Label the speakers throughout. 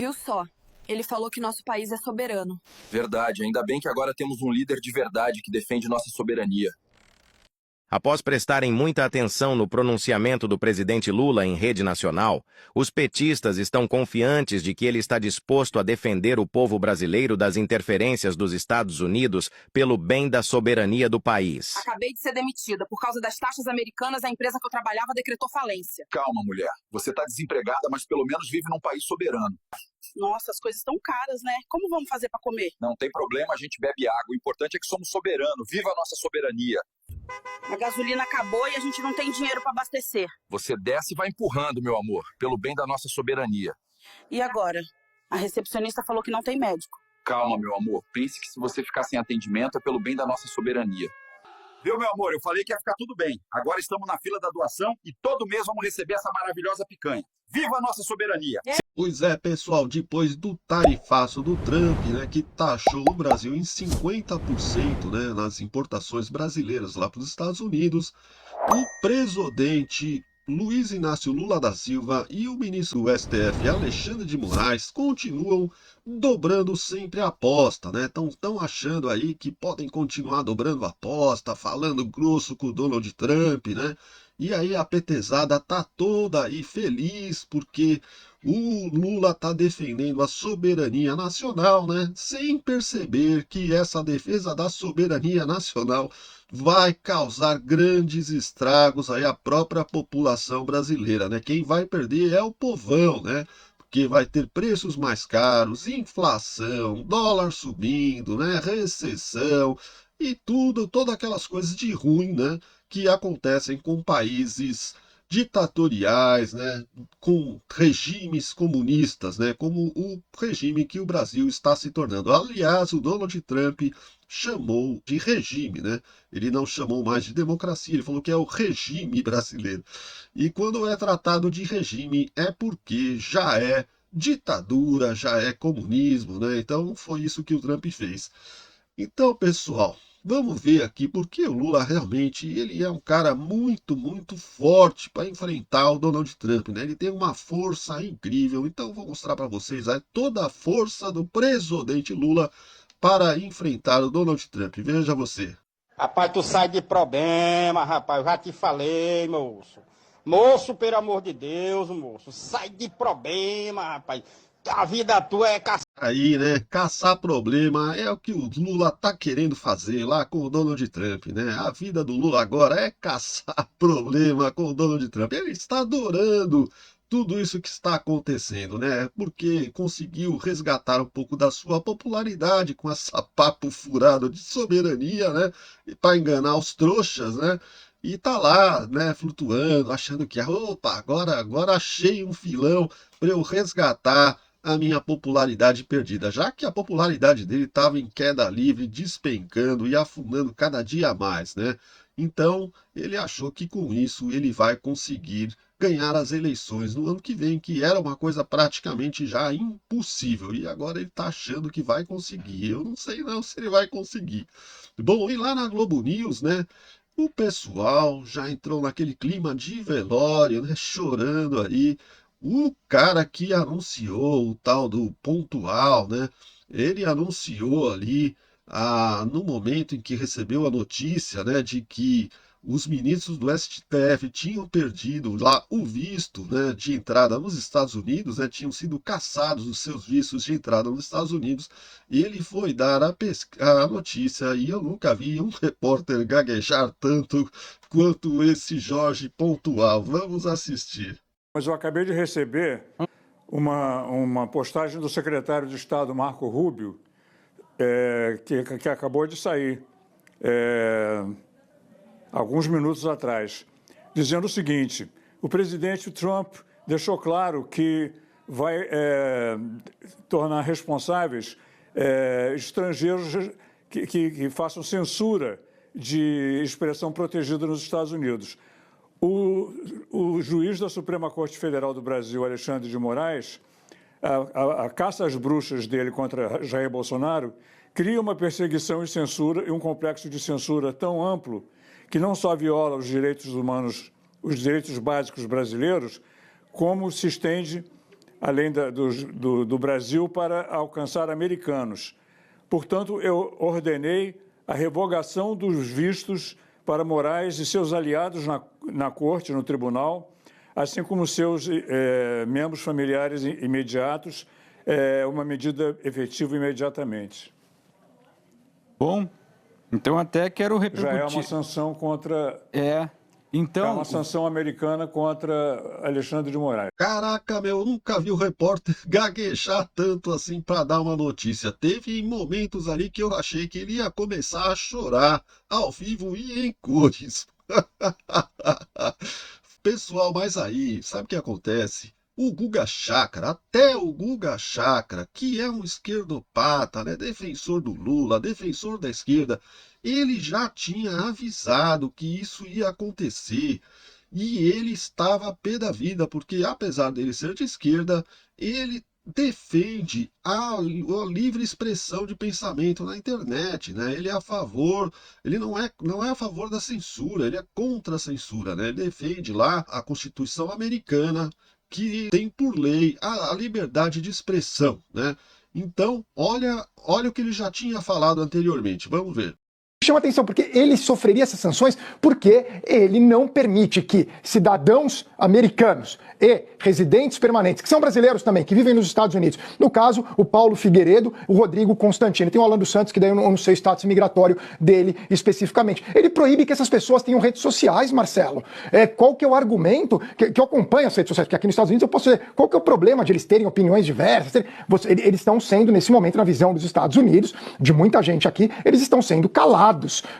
Speaker 1: Viu só? Ele falou que nosso país é soberano.
Speaker 2: Verdade, ainda bem que agora temos um líder de verdade que defende nossa soberania.
Speaker 3: Após prestarem muita atenção no pronunciamento do presidente Lula em rede nacional, os petistas estão confiantes de que ele está disposto a defender o povo brasileiro das interferências dos Estados Unidos pelo bem da soberania do país.
Speaker 1: Acabei de ser demitida. Por causa das taxas americanas, a empresa que eu trabalhava decretou falência.
Speaker 2: Calma, mulher. Você está desempregada, mas pelo menos vive num país soberano.
Speaker 1: Nossa, as coisas estão caras, né? Como vamos fazer para comer?
Speaker 2: Não tem problema, a gente bebe água. O importante é que somos soberanos. Viva a nossa soberania.
Speaker 1: A gasolina acabou e a gente não tem dinheiro para abastecer.
Speaker 2: Você desce e vai empurrando, meu amor, pelo bem da nossa soberania.
Speaker 1: E agora? A recepcionista falou que não tem médico.
Speaker 2: Calma, meu amor. Pense que se você ficar sem atendimento é pelo bem da nossa soberania. Viu, meu amor? Eu falei que ia ficar tudo bem. Agora estamos na fila da doação e todo mês vamos receber essa maravilhosa picanha. Viva a nossa soberania!
Speaker 4: Pois é, pessoal, depois do tarifaço do Trump, né, que taxou o Brasil em 50%, né, nas importações brasileiras lá para os Estados Unidos, o presidente Luiz Inácio Lula da Silva e o ministro do STF, Alexandre de Moraes, continuam dobrando sempre a aposta, né? Estão achando aí que podem continuar dobrando a aposta, falando grosso com o Donald Trump, né? E aí a petezada tá toda aí feliz porque o Lula tá defendendo a soberania nacional, né? Sem perceber que essa defesa da soberania nacional vai causar grandes estragos aí à própria população brasileira, né? Quem vai perder é o povão, né? Porque vai ter preços mais caros, inflação, dólar subindo, né? Recessão e tudo, todas aquelas coisas de ruim, né? Que acontecem com países ditatoriais, né, com regimes comunistas, né, como o regime que o Brasil está se tornando. Aliás, o Donald Trump chamou de regime, né? Ele não chamou mais de democracia, ele falou que é o regime brasileiro. E quando é tratado de regime é porque já é ditadura, já é comunismo, né? Então foi isso que o Trump fez. Então, pessoal, vamos ver aqui porque o Lula realmente ele é um cara muito, muito forte para enfrentar o Donald Trump, né? Ele tem uma força incrível. Então, vou mostrar para vocês aí toda a força do presidente Lula para enfrentar o Donald Trump. Veja você.
Speaker 5: Rapaz, tu sai de problema, rapaz. Eu já te falei, moço. Moço, pelo amor de Deus, moço. Sai de problema, rapaz. A vida tua é
Speaker 4: Aí, né? Caçar problema é o que o Lula tá querendo fazer lá com o Donald Trump, né? A vida do Lula agora é caçar problema com o Donald Trump. Ele está adorando tudo isso que está acontecendo, né? Porque conseguiu resgatar um pouco da sua popularidade com essa papo furado de soberania, né? Para enganar os trouxas, né? E tá lá, né, flutuando, achando que, opa, agora achei um filão para eu resgatar a minha popularidade perdida, já que a popularidade dele estava em queda livre, despencando e afundando cada dia mais, né? Então, ele achou que com isso ele vai conseguir ganhar as eleições no ano que vem, que era uma coisa praticamente já impossível. E agora ele está achando que vai conseguir. Eu não sei não se ele vai conseguir. Bom, e lá na Globo News, né? O pessoal já entrou naquele clima de velório, né? Chorando aí. O cara que anunciou o tal do pontual, né? Ele anunciou ali, no momento em que recebeu a notícia, né, de que os ministros do STF tinham perdido lá o visto, né, de entrada nos Estados Unidos, né, tinham sido cassados os seus vistos de entrada nos Estados Unidos. Ele foi dar a notícia e eu nunca vi um repórter gaguejar tanto quanto esse Jorge Pontual. Vamos assistir.
Speaker 6: Mas eu acabei de receber uma postagem do secretário de Estado, Marco Rubio, que acabou de sair alguns minutos atrás, dizendo o seguinte: o presidente Trump deixou claro que vai tornar responsáveis estrangeiros que façam censura de expressão protegida nos Estados Unidos. O juiz da Suprema Corte Federal do Brasil, Alexandre de Moraes, a caça às bruxas dele contra Jair Bolsonaro, cria uma perseguição e censura e um complexo de censura tão amplo que não só viola os direitos humanos, os direitos básicos brasileiros, como se estende além do Brasil, para alcançar americanos. Portanto, eu ordenei a revogação dos vistos para Moraes e seus aliados na corte, no tribunal, assim como seus membros familiares imediatos, uma medida efetiva imediatamente.
Speaker 7: Bom, então até quero repercutir.
Speaker 6: Já é uma sanção contra...
Speaker 7: Então...
Speaker 6: É uma sanção americana contra Alexandre de Moraes.
Speaker 4: Caraca, meu, eu nunca vi o repórter gaguejar tanto assim para dar uma notícia. Teve momentos ali que eu achei que ele ia começar a chorar, ao vivo e em cores. Pessoal, mas aí, sabe o que acontece? O Guga Chakra, até o Guga Chakra, que é um esquerdopata, né, defensor do Lula, defensor da esquerda, ele já tinha avisado que isso ia acontecer. E ele estava a pé da vida, porque apesar dele ser de esquerda, ele defende a livre expressão de pensamento na internet, né? Ele é a favor, ele não é a favor da censura, ele é contra a censura, né? Ele defende lá a Constituição americana, que tem por lei a liberdade de expressão, né? Então, olha o que ele já tinha falado anteriormente. Vamos ver.
Speaker 8: Chama atenção, porque ele sofreria essas sanções porque ele não permite que cidadãos americanos e residentes permanentes, que são brasileiros também, que vivem nos Estados Unidos, no caso, o Paulo Figueiredo, o Rodrigo Constantino, tem o Orlando Santos, que daí eu não sei o status migratório dele especificamente. Ele proíbe que essas pessoas tenham redes sociais, Marcelo. Qual que é o argumento que eu acompanho as redes sociais? Porque aqui nos Estados Unidos eu posso dizer, qual que é o problema de eles terem opiniões diversas? Eles estão sendo, nesse momento, na visão dos Estados Unidos, de muita gente aqui, eles estão sendo calados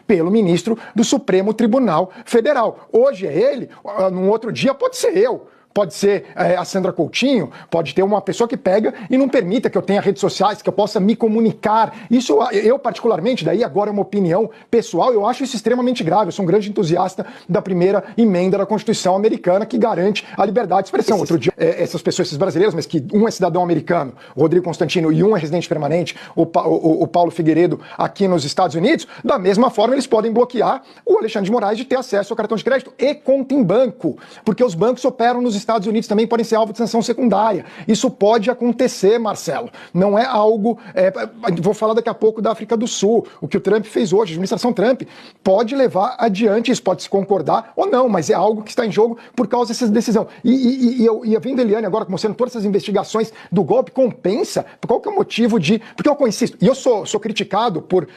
Speaker 8: pelo ministro do Supremo Tribunal Federal. Hoje é ele, num outro dia pode ser eu. Pode ser a Sandra Coutinho, pode ter uma pessoa que pega e não permita que eu tenha redes sociais, que eu possa me comunicar. Isso, eu particularmente, daí agora é uma opinião pessoal, eu acho isso extremamente grave. Eu sou um grande entusiasta da primeira emenda da Constituição americana, que garante a liberdade de expressão. Outro dia, essas pessoas, esses brasileiros, mas que um é cidadão americano, o Rodrigo Constantino, e um é residente permanente, o Paulo Figueiredo, aqui nos Estados Unidos, da mesma forma eles podem bloquear o Alexandre de Moraes de ter acesso ao cartão de crédito e conta em banco, porque os bancos operam nos Estados Unidos, também podem ser alvo de sanção secundária. Isso pode acontecer, Marcelo. Não é algo... vou falar daqui a pouco da África do Sul. O que o Trump fez hoje, a administração Trump, pode levar adiante, isso pode se concordar ou não, mas é algo que está em jogo por causa dessa decisão. E eu vendo Eliane agora mostrando todas essas investigações do golpe, compensa? Qual que é o motivo de... Porque eu insisto, e eu sou criticado por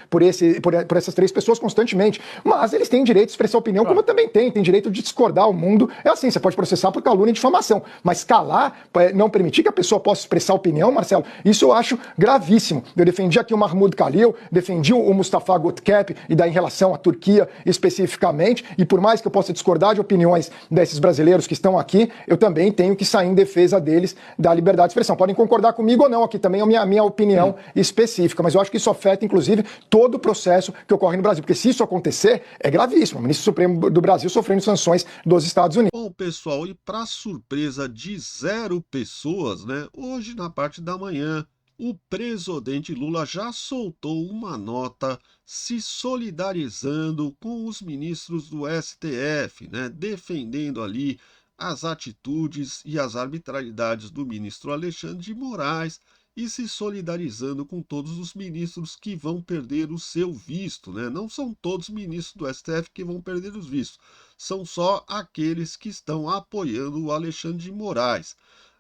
Speaker 8: essas três pessoas constantemente, mas eles têm direito de expressar opinião, como eu também tenho. Tem direito de discordar. O mundo é assim, você pode processar por calúnia e difamação, mas calar, não permitir que a pessoa possa expressar opinião, Marcelo, isso eu acho gravíssimo. Eu defendi aqui o Mahmoud Khalil, defendi o Mustafa Gotkepp, e daí em relação à Turquia especificamente, e por mais que eu possa discordar de opiniões desses brasileiros que estão aqui, eu também tenho que sair em defesa deles da liberdade de expressão. Podem concordar comigo ou não, aqui também é a minha opinião específica, mas eu acho que isso afeta, inclusive, todo o processo que ocorre no Brasil, porque se isso acontecer, é gravíssimo. O ministro Supremo do Brasil sofrendo sanções dos Estados Unidos.
Speaker 4: Bom, pessoal, e para surpresa de 0 pessoas, né? Hoje, na parte da manhã, o presidente Lula já soltou uma nota se solidarizando com os ministros do STF, né? Defendendo ali as atitudes e as arbitrariedades do ministro Alexandre de Moraes e se solidarizando com todos os ministros que vão perder o seu visto, né? Não são todos os ministros do STF que vão perder os vistos, são só aqueles que estão apoiando o Alexandre de Moraes.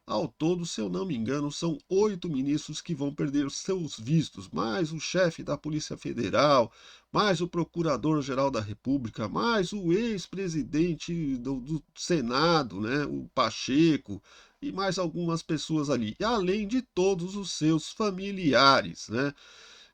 Speaker 4: Ao todo, se eu não me engano, são 8 ministros que vão perder os seus vistos, mais o chefe da Polícia Federal, mais o Procurador-Geral da República, mais o ex-presidente do Senado, né, o Pacheco, e mais algumas pessoas ali, e além de todos os seus familiares, né?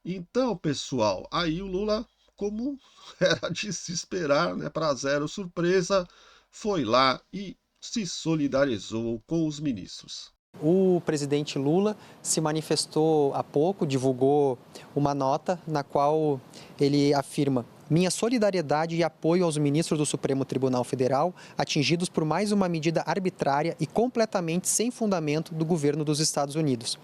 Speaker 4: Então, pessoal, aí o Lula, como era de se esperar, né, para 0 surpresa, foi lá e se solidarizou com os ministros.
Speaker 9: O presidente Lula se manifestou há pouco, divulgou uma nota na qual ele afirma: minha solidariedade e apoio aos ministros do Supremo Tribunal Federal atingidos por mais uma medida arbitrária e completamente sem fundamento do governo dos Estados Unidos.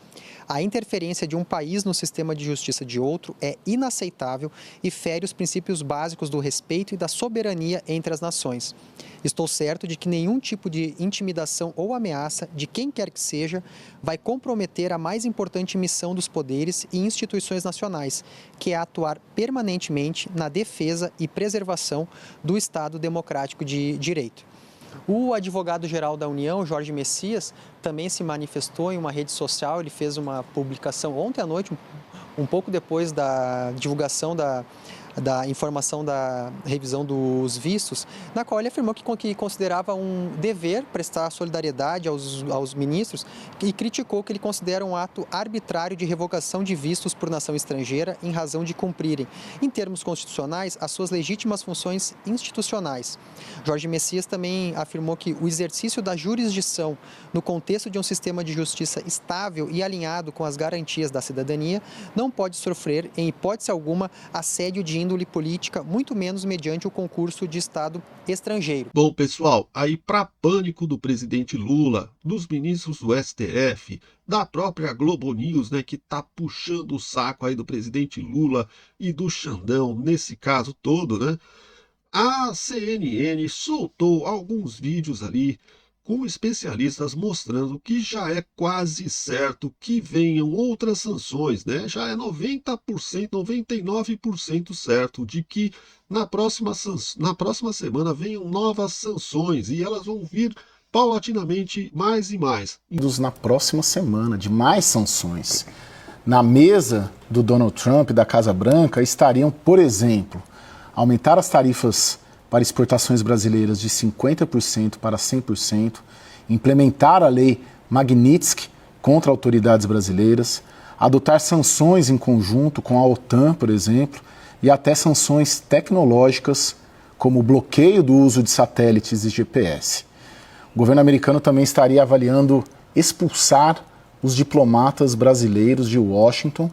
Speaker 9: A interferência de um país no sistema de justiça de outro é inaceitável e fere os princípios básicos do respeito e da soberania entre as nações. Estou certo de que nenhum tipo de intimidação ou ameaça, de quem quer que seja, vai comprometer a mais importante missão dos poderes e instituições nacionais, que é atuar permanentemente na defesa e preservação do Estado democrático de direito. O advogado-geral da União, Jorge Messias, também se manifestou em uma rede social. Ele fez uma publicação ontem à noite, um pouco depois da divulgação da informação da revisão dos vistos, na qual ele afirmou que considerava um dever prestar solidariedade aos ministros e criticou que ele considera um ato arbitrário de revogação de vistos por nação estrangeira em razão de cumprirem, em termos constitucionais, as suas legítimas funções institucionais. Jorge Messias também afirmou que o exercício da jurisdição no contexto de um sistema de justiça estável e alinhado com as garantias da cidadania não pode sofrer, em hipótese alguma, assédio de índole política, muito menos mediante o concurso de Estado estrangeiro.
Speaker 4: Bom, pessoal, aí para pânico do presidente Lula, dos ministros do STF, da própria Globo News, né, que tá puxando o saco aí do presidente Lula e do Xandão nesse caso todo, né? A CNN soltou alguns vídeos ali com especialistas mostrando que já é quase certo que venham outras sanções, né? Já é 90%, 99% certo de que na próxima semana venham novas sanções e elas vão vir paulatinamente mais e mais.
Speaker 10: Na próxima semana, de mais sanções. Na mesa do Donald Trump e da Casa Branca estariam, por exemplo, aumentar as tarifas para exportações brasileiras de 50% para 100%, implementar a lei Magnitsky contra autoridades brasileiras, adotar sanções em conjunto com a OTAN, por exemplo, e até sanções tecnológicas, como o bloqueio do uso de satélites e GPS. O governo americano também estaria avaliando expulsar os diplomatas brasileiros de Washington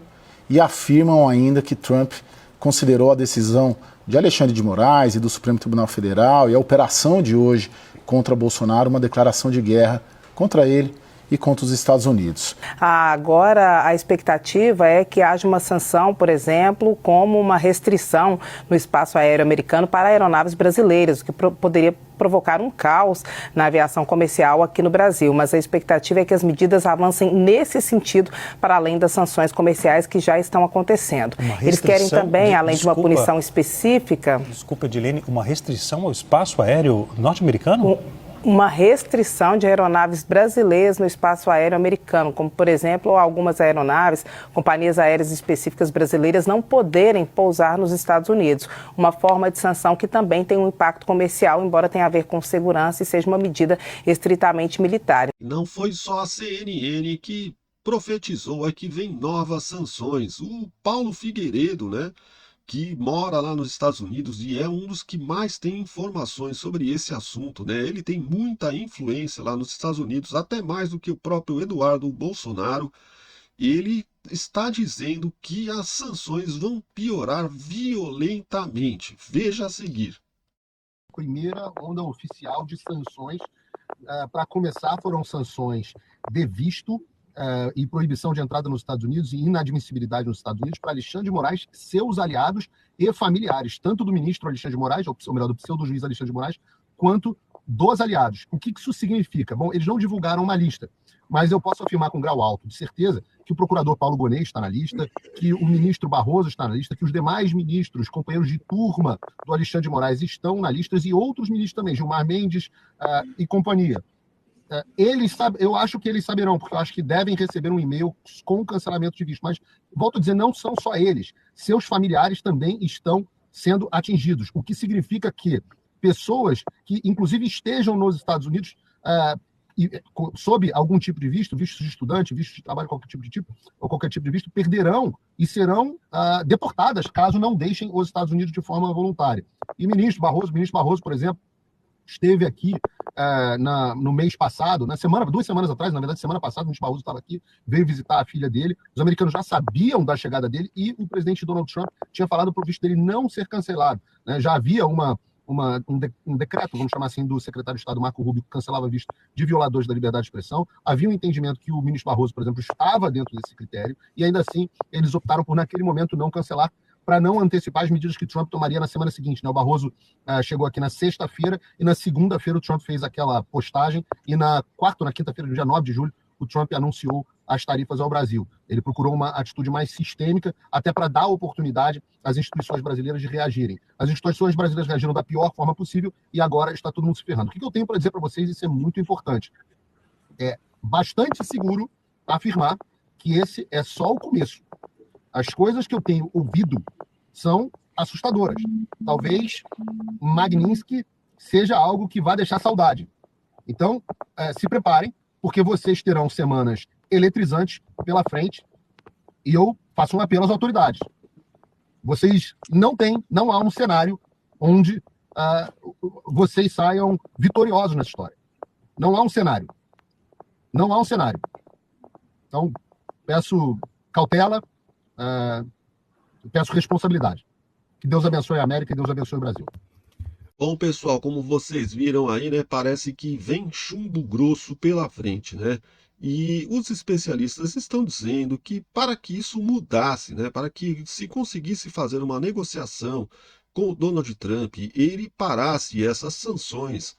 Speaker 10: e afirmam ainda que Trump considerou a decisão de Alexandre de Moraes e do Supremo Tribunal Federal e a operação de hoje contra Bolsonaro uma declaração de guerra contra ele e contra os Estados Unidos.
Speaker 11: Agora, a expectativa é que haja uma sanção, por exemplo, como uma restrição no espaço aéreo americano para aeronaves brasileiras, o que poderia provocar um caos na aviação comercial aqui no Brasil. Mas a expectativa é que as medidas avancem nesse sentido, para além das sanções comerciais que já estão acontecendo. Eles querem também, além de uma punição específica...
Speaker 12: Desculpa, Edilene, uma restrição ao espaço aéreo norte-americano?
Speaker 11: Uma restrição de aeronaves brasileiras no espaço aéreo americano, como, por exemplo, algumas aeronaves, companhias aéreas específicas brasileiras não poderem pousar nos Estados Unidos. Uma forma de sanção que também tem um impacto comercial, embora tenha a ver com segurança e seja uma medida estritamente militar.
Speaker 4: Não foi só a CNN que profetizou que vem novas sanções. O Paulo Figueiredo, né, que mora lá nos Estados Unidos e é um dos que mais tem informações sobre esse assunto, né? Ele tem muita influência lá nos Estados Unidos, até mais do que o próprio Eduardo Bolsonaro. Ele está dizendo que as sanções vão piorar violentamente. Veja a seguir.
Speaker 13: Primeira onda oficial de sanções, para começar, foram sanções de visto, e proibição de entrada nos Estados Unidos e inadmissibilidade nos Estados Unidos para Alexandre de Moraes, seus aliados e familiares, tanto do ministro Alexandre de Moraes, ou melhor, do pseudo-juiz Alexandre de Moraes, quanto dos aliados. O que isso significa? Bom, eles não divulgaram uma lista, mas eu posso afirmar com grau alto de certeza que o procurador Paulo Gonet está na lista, que o ministro Barroso está na lista, que os demais ministros, companheiros de turma do Alexandre de Moraes estão na lista, e outros ministros também, Gilmar Mendes e companhia. Eu acho que eles saberão, porque eu acho que devem receber um e-mail com cancelamento de visto. Mas, volto a dizer, não são só eles. Seus familiares também estão sendo atingidos. O que significa que pessoas que, inclusive, estejam nos Estados Unidos sob algum tipo de visto de estudante, visto de trabalho, qualquer tipo de visto, perderão e serão deportadas caso não deixem os Estados Unidos de forma voluntária. E o ministro Barroso, por exemplo, esteve aqui no mês passado, 2 semanas atrás, na verdade, semana passada, o ministro Barroso estava aqui, veio visitar a filha dele. Os americanos já sabiam da chegada dele e o presidente Donald Trump tinha falado para o visto dele não ser cancelado, né? Já havia um decreto, vamos chamar assim, do secretário de Estado Marco Rubio, que cancelava visto de violadores da liberdade de expressão. Havia um entendimento que o ministro Barroso, por exemplo, estava dentro desse critério, e ainda assim eles optaram por, naquele momento, não cancelar, para não antecipar as medidas que Trump tomaria na semana seguinte, né? O Barroso chegou aqui na sexta-feira e na segunda-feira o Trump fez aquela postagem e na quarta ou na quinta-feira, no dia 9 de julho, o Trump anunciou as tarifas ao Brasil. Ele procurou uma atitude mais sistêmica, até para dar oportunidade às instituições brasileiras de reagirem. As instituições brasileiras reagiram da pior forma possível e agora está todo mundo se ferrando. O que eu tenho para dizer para vocês, isso é muito importante. É bastante seguro afirmar que esse é só o começo. As coisas que eu tenho ouvido são assustadoras. Talvez Magnitsky seja algo que vai deixar saudade. Então, se preparem, porque vocês terão semanas eletrizantes pela frente e eu faço um apelo às autoridades. Vocês não há um cenário onde vocês saiam vitoriosos nessa história. Não há um cenário. Não há um cenário. Então, peço cautela, peço responsabilidade. Que Deus abençoe a América e Deus abençoe o Brasil.
Speaker 4: Bom, pessoal, como vocês viram aí, né, parece que vem chumbo grosso pela frente, né? E os especialistas estão dizendo que para que isso mudasse, né, para que se conseguisse fazer uma negociação com o Donald Trump e ele parasse essas sanções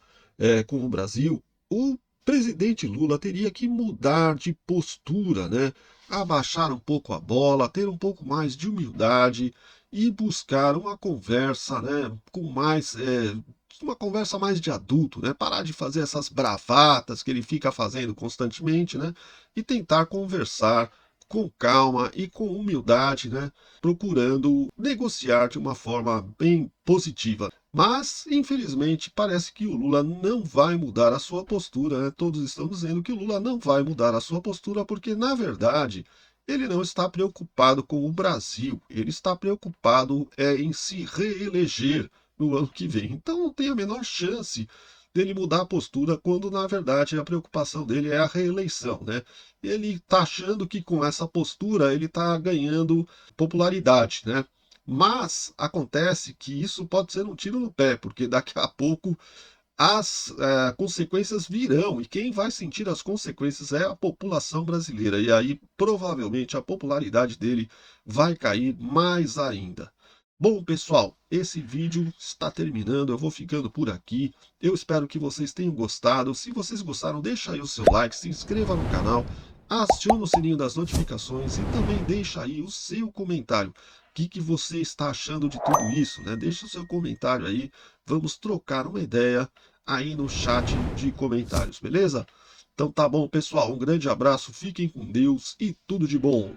Speaker 4: com o Brasil, o presidente Lula teria que mudar de postura, né? Abaixar um pouco a bola, ter um pouco mais de humildade e buscar uma conversa, né, com mais uma conversa mais de adulto, né? Parar de fazer essas bravatas que ele fica fazendo constantemente, né? E tentar conversar com calma e com humildade, né? Procurando negociar de uma forma bem positiva. Mas, infelizmente, parece que o Lula não vai mudar a sua postura, né? Todos estão dizendo que o Lula não vai mudar a sua postura porque, na verdade, ele não está preocupado com o Brasil. Ele está preocupado em se reeleger no ano que vem. Então não tem a menor chance dele mudar a postura quando, na verdade, a preocupação dele é a reeleição, né? Ele está achando que com essa postura ele está ganhando popularidade, né? Mas acontece que isso pode ser um tiro no pé, porque daqui a pouco as consequências virão, e quem vai sentir as consequências é a população brasileira, e aí provavelmente a popularidade dele vai cair mais ainda. Bom, pessoal, esse vídeo está terminando, eu vou ficando por aqui. Eu espero que vocês tenham gostado. Se vocês gostaram, deixa aí o seu like, se inscreva no canal, acione o sininho das notificações e também deixa aí o seu comentário. O que você está achando de tudo isso, né? Deixa o seu comentário aí, vamos trocar uma ideia aí no chat de comentários, beleza? Então tá bom, pessoal, um grande abraço, fiquem com Deus e tudo de bom.